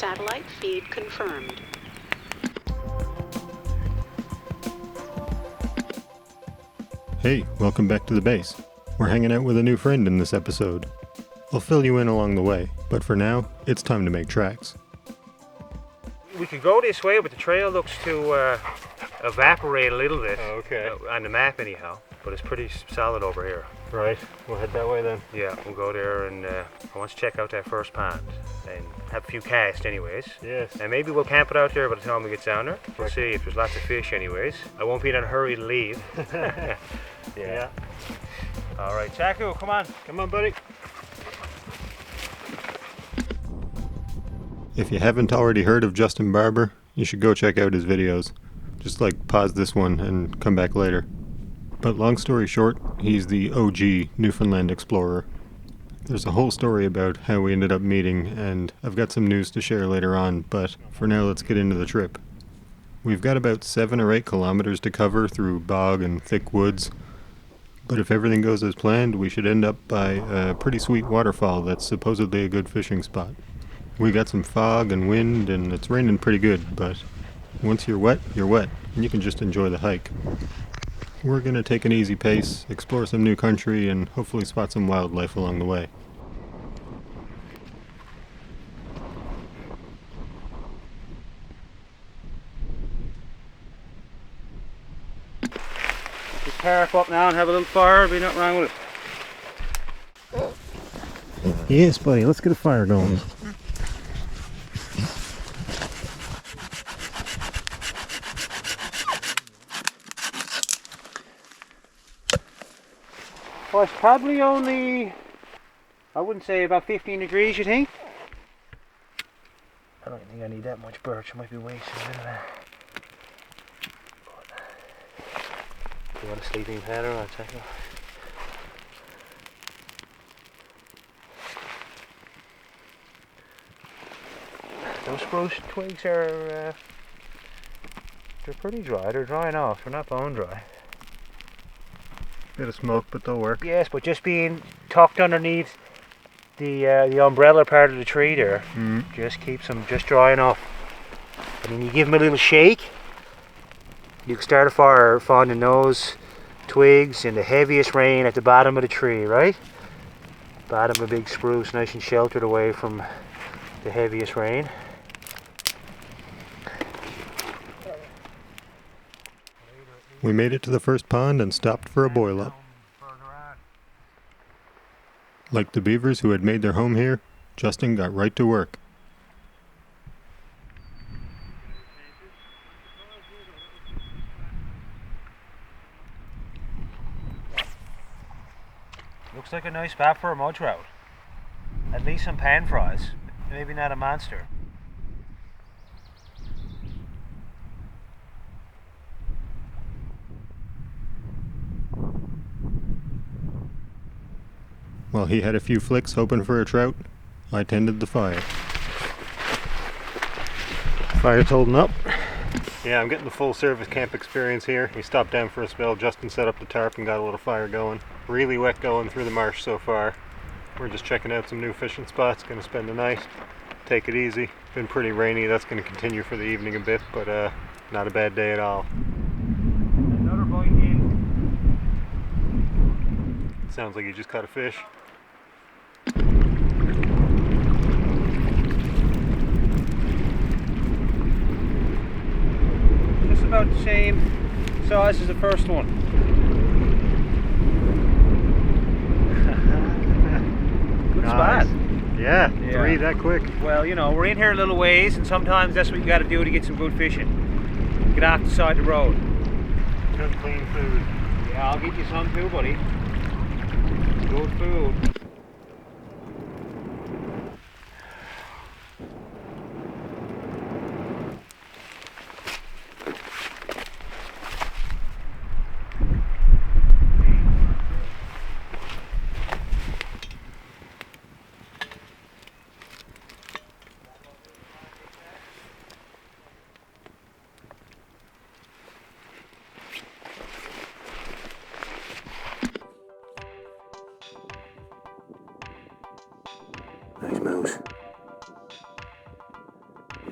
Satellite feed confirmed. Hey, welcome back to the base. We're hanging out with a new friend in this episode. I'll fill you in along the way, but for now, it's time to make tracks. We could go this way, but the trail looks to evaporate a little bit. Oh, okay. On the map anyhow, but it's pretty solid over here. Right, we'll head that way then. Yeah, we'll go there and I want to check out that first pond and have a few casts anyways. Yes. And maybe we'll camp it out there by the time we get down there. We'll see if there's lots of fish anyways. I won't be in a hurry to leave. Yeah. All right, Saku, come on. Come on, buddy. If you haven't already heard of Justin Barbour, you should go check out his videos. Just pause this one and come back later. But long story short, he's the OG Newfoundland explorer. There's a whole story about how we ended up meeting, and I've got some news to share later on, but for now let's get into the trip. We've got about 7 or 8 kilometers to cover through bog and thick woods, but if everything goes as planned, we should end up by a pretty sweet waterfall that's supposedly a good fishing spot. We got some fog and wind, and it's raining pretty good, but once you're wet, and you can just enjoy the hike. We're going to take an easy pace, explore some new country, and hopefully spot some wildlife along the way. Just park up now and have a little fire, be nothing wrong with it. Yes, buddy, let's get a fire going. Well, it's probably only, I wouldn't say about 15 degrees, you think? I don't think I need that much birch, I might be wasting a bit of that. You want a sleeping pattern? I'll take it. Those spruce twigs are, they're pretty dry, they're drying off, they're not bone dry. Bit of smoke, but they'll work. Yes, but just being tucked underneath the umbrella part of the tree there, just keeps them just dry enough. And then you give them a little shake, you can start a fire finding those twigs in the heaviest rain at the bottom of the tree, right? Bottom of a big spruce, nice and sheltered away from the heaviest rain. We made it to the first pond and stopped for a boil-up. Like the beavers who had made their home here, Justin got right to work. Looks like a nice spot for a mud trout. At least some pan fries, maybe not a monster. While he had a few flicks hoping for a trout, I tended the fire. Fire's holding up. Yeah, I'm getting the full service camp experience here. We stopped down for a spell. Justin set up the tarp and got a little fire going. Really wet going through the marsh so far. We're just checking out some new fishing spots. Gonna spend the night. Take it easy. Been pretty rainy. That's gonna continue for the evening a bit, but not a bad day at all. Another boggin. Sounds like you just caught a fish. Just about the same size as the first one. Good spot. Yeah, 3 that quick. Well, you know, we're in here a little ways, and sometimes that's what you got to do to get some good fishing. Get off the side of the road. Good clean food. Yeah, I'll get you some too, buddy. Good food.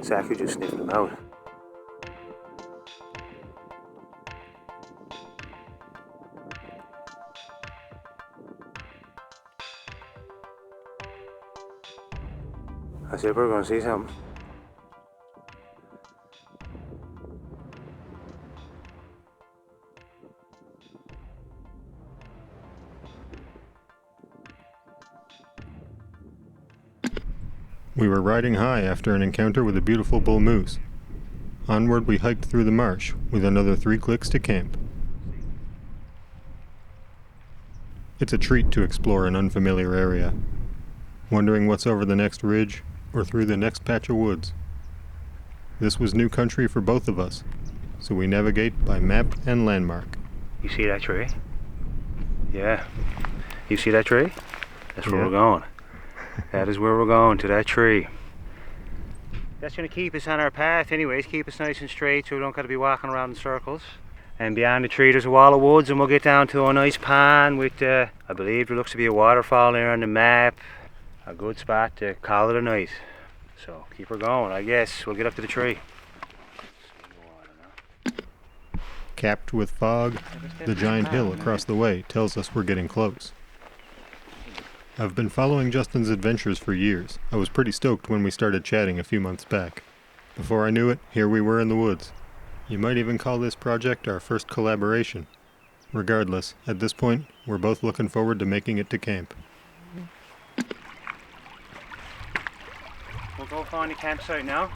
Saku just sniffing them out. I said we're going to see something. We were riding high after an encounter with a beautiful bull moose. Onward we hiked through the marsh, with another 3 clicks to camp. It's a treat to explore an unfamiliar area, wondering what's over the next ridge or through the next patch of woods. This was new country for both of us, so we navigate by map and landmark. You see that tree? Yeah. You see that tree? That's where Yeah. we're going. That is where we're going, to that tree. That's going to keep us on our path anyways, keep us nice and straight so we don't got to be walking around in circles. And behind the tree there's a wall of woods, and we'll get down to a nice pond with, I believe there looks to be a waterfall there on the map. A good spot to call it a night. So keep her going, I guess. We'll get up to the tree. Capped with fog, the giant hill across the way tells us we're getting close. I've been following Justin's adventures for years. I was pretty stoked when we started chatting a few months back. Before I knew it, here we were in the woods. You might even call this project our first collaboration. Regardless, at this point, we're both looking forward to making it to camp. We'll go find a campsite now.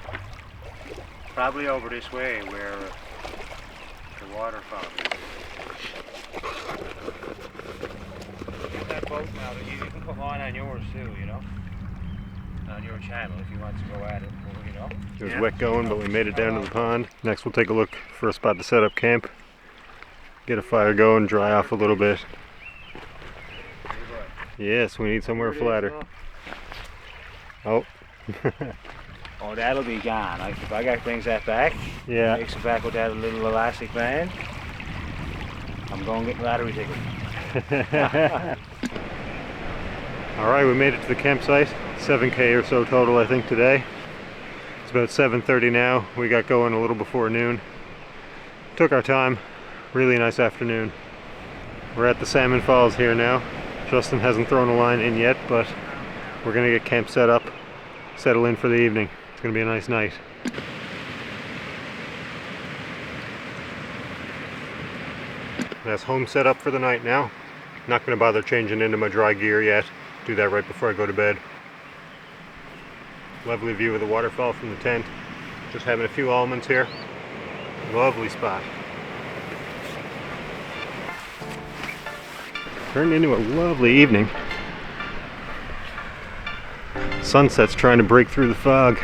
Probably over this way where the waterfall is. Get that boat now that you can put mine on yours too, you know? On your channel if you want to go at it, you know? It was wet going, but we made it down to the pond. Next we'll take a look for a spot to set up camp. Get a fire going, dry off a little bit. Yes, we need somewhere flatter. Oh. Oh, that'll be gone. If I got brings that back, Yeah. mix it back with that little elastic band, I'm going to get lottery ticket. Alright, we made it to the campsite. 7K or so total, I think, today. It's about 7:30 now. We got going a little before noon. Took our time. Really nice afternoon. We're at the salmon falls here now. Justin hasn't thrown a line in yet, but we're going to get camp set up, settle in for the evening. It's going to be a nice night. That's home set up for the night now. Not going to bother changing into my dry gear yet. Do that right before I go to bed. Lovely view of the waterfall from the tent. Just having a few almonds here. Lovely spot. Turned into a lovely evening. Sunset's trying to break through the fog.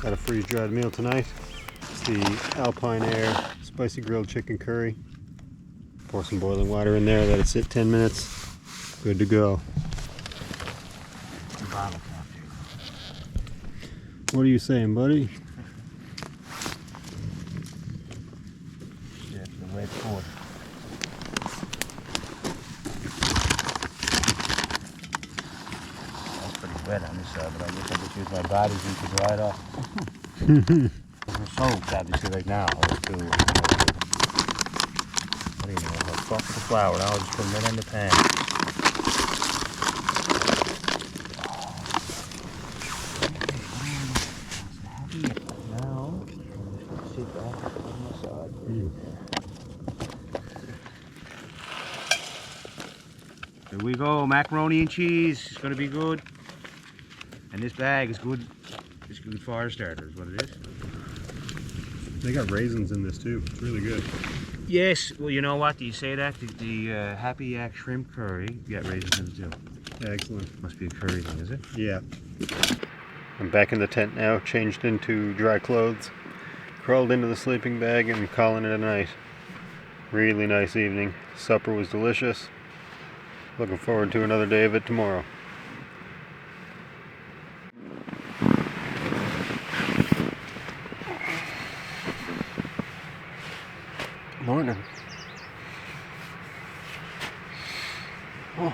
Got a freeze-dried meal tonight. It's the alpine aire spicy grilled chicken curry. Pour some boiling water in there, let it sit 10 minutes. Good to go. Bottle cap here. What are you saying, buddy? Yeah, the red cord. That's pretty wet on this side, but I guess I just use my body heat to dry it off. We're soaked, obviously, right now. Let's do, what do you know? I'll fuck with the flour now. I'll just put them right in the pan. Now, just sit back on the side. There we go, macaroni and cheese. It's going to be good. And this bag is good. It's good fire starter is what it is. They got raisins in this too. It's really good. Yes, well, you know what? Do you say that? The Happy Yak shrimp curry, you got raisins in it too. Excellent. Must be a curry thing, is it? Yeah. I'm back in the tent now, changed into dry clothes, crawled into the sleeping bag and calling it a night. Really nice evening. Supper was delicious. Looking forward to another day of it tomorrow. Morning. Oh.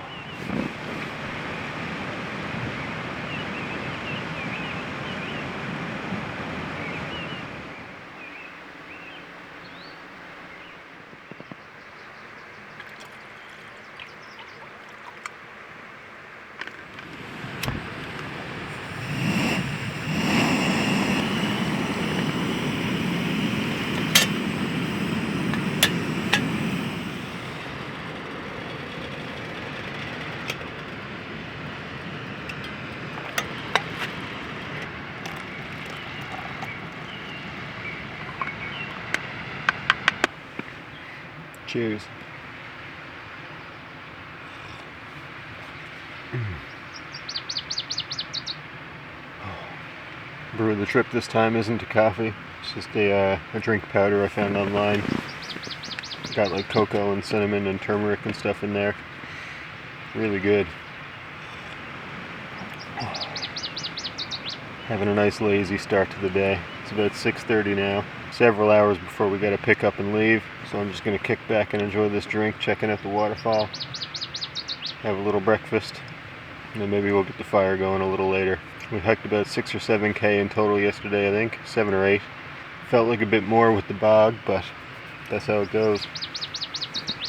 Cheers. Brew of the trip this time isn't a coffee. It's just a drink powder I found online. Got like cocoa and cinnamon and turmeric and stuff in there. Really good. Having a nice lazy start to the day. It's about 6:30 now. Several hours before we gotta pick up and leave. So I'm just gonna kick back and enjoy this drink, checking out the waterfall. Have a little breakfast. And then maybe we'll get the fire going a little later. We hiked about 6 or 7K in total yesterday, I think. 7 or 8. Felt like a bit more with the bog, but that's how it goes.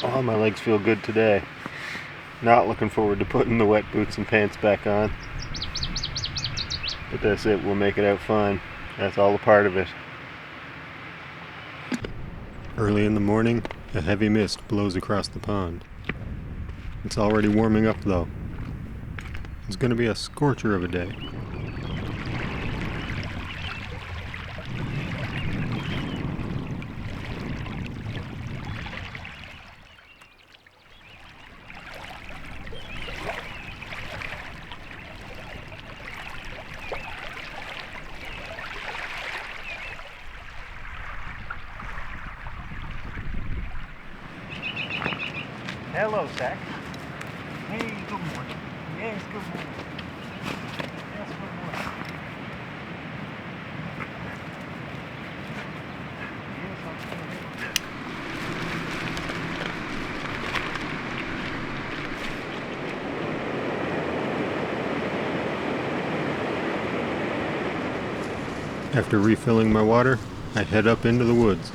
Oh, my legs feel good today. Not looking forward to putting the wet boots and pants back on. But that's it, we'll make it out fine. That's all a part of it. Early in the morning, a heavy mist blows across the pond. It's already warming up though. It's going to be a scorcher of a day. Hello, Zach. Hey, good morning. Yes, good morning. Yes, good morning. Yes, After refilling my water, I head up into the woods.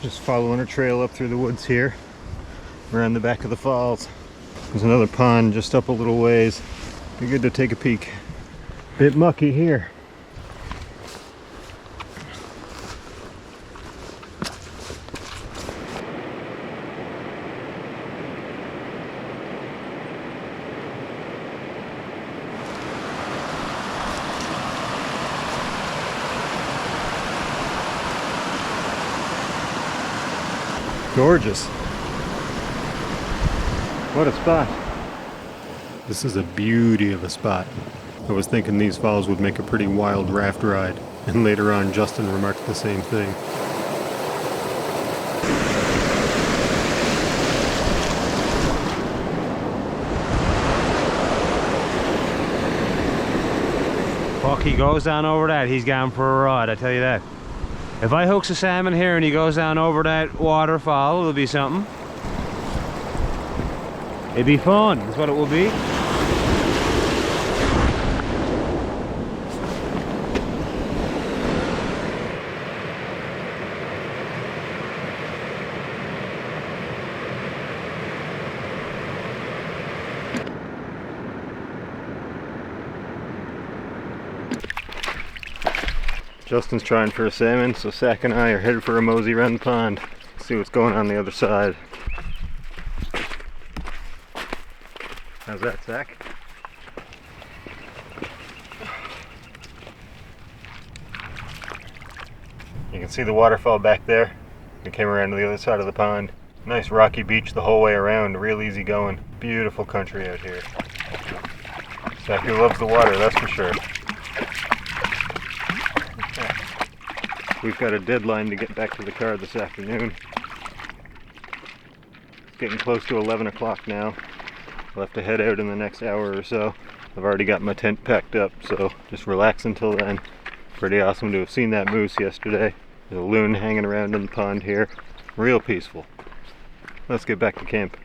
Just following a trail up through the woods here, around the back of the falls. There's another pond just up a little ways. Be good to take a peek. Bit mucky here. Gorgeous. What a spot. This is a beauty of a spot. I was thinking these falls would make a pretty wild raft ride, and later on Justin remarked the same thing. Fuck, he goes down over that, he's gone for a ride, I tell you that. If I hooks a salmon here and he goes down over that waterfall, it'll be something. It'd be fun, that's what it will be. Justin's trying for a salmon, so Sack and I are headed for a mosey around the pond. See what's going on the other side. How's that, Sack? You can see the waterfall back there. We came around to the other side of the pond. Nice rocky beach the whole way around, real easy going. Beautiful country out here. Saku loves the water, that's for sure. We've got a deadline to get back to the car this afternoon. It's getting close to 11 o'clock now. We'll have to head out in the next hour or so. I've already got my tent packed up, so just relax until then. Pretty awesome to have seen that moose yesterday. There's a loon hanging around in the pond here. Real peaceful. Let's get back to camp.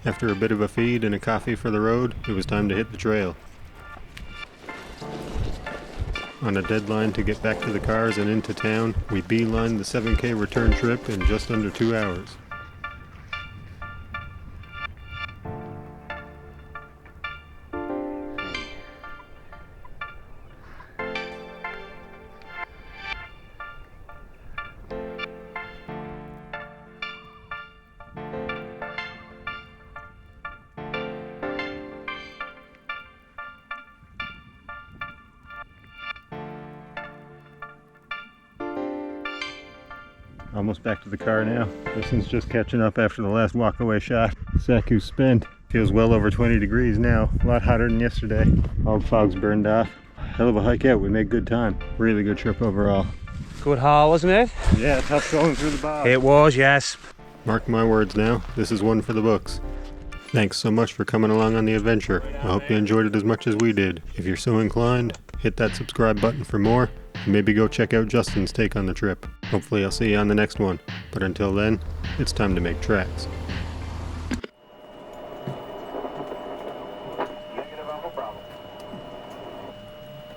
After a bit of a feed and a coffee for the road, it was time to hit the trail. On a deadline to get back to the cars and into town, we beelined the 7K return trip in just under 2 hours. Almost back to the car now. Justin's just catching up after the last walkaway shot. Saku's spent. Feels well over 20 degrees now. A lot hotter than yesterday. All the fog's burned off. Hell of a hike out. We made good time. Really good trip overall. Good haul, wasn't it? Yeah, tough going through the bog. It was, yes. Mark my words now. This is one for the books. Thanks so much for coming along on the adventure. I hope you enjoyed it as much as we did. If you're so inclined, hit that subscribe button for more. And maybe go check out Justin's take on the trip. Hopefully I'll see you on the next one. But until then, it's time to make tracks.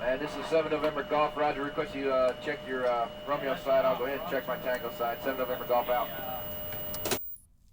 And this is 7 November Golf. Roger, request you check your Romeo side. I'll go ahead and check my Tango side. 7 November Golf out.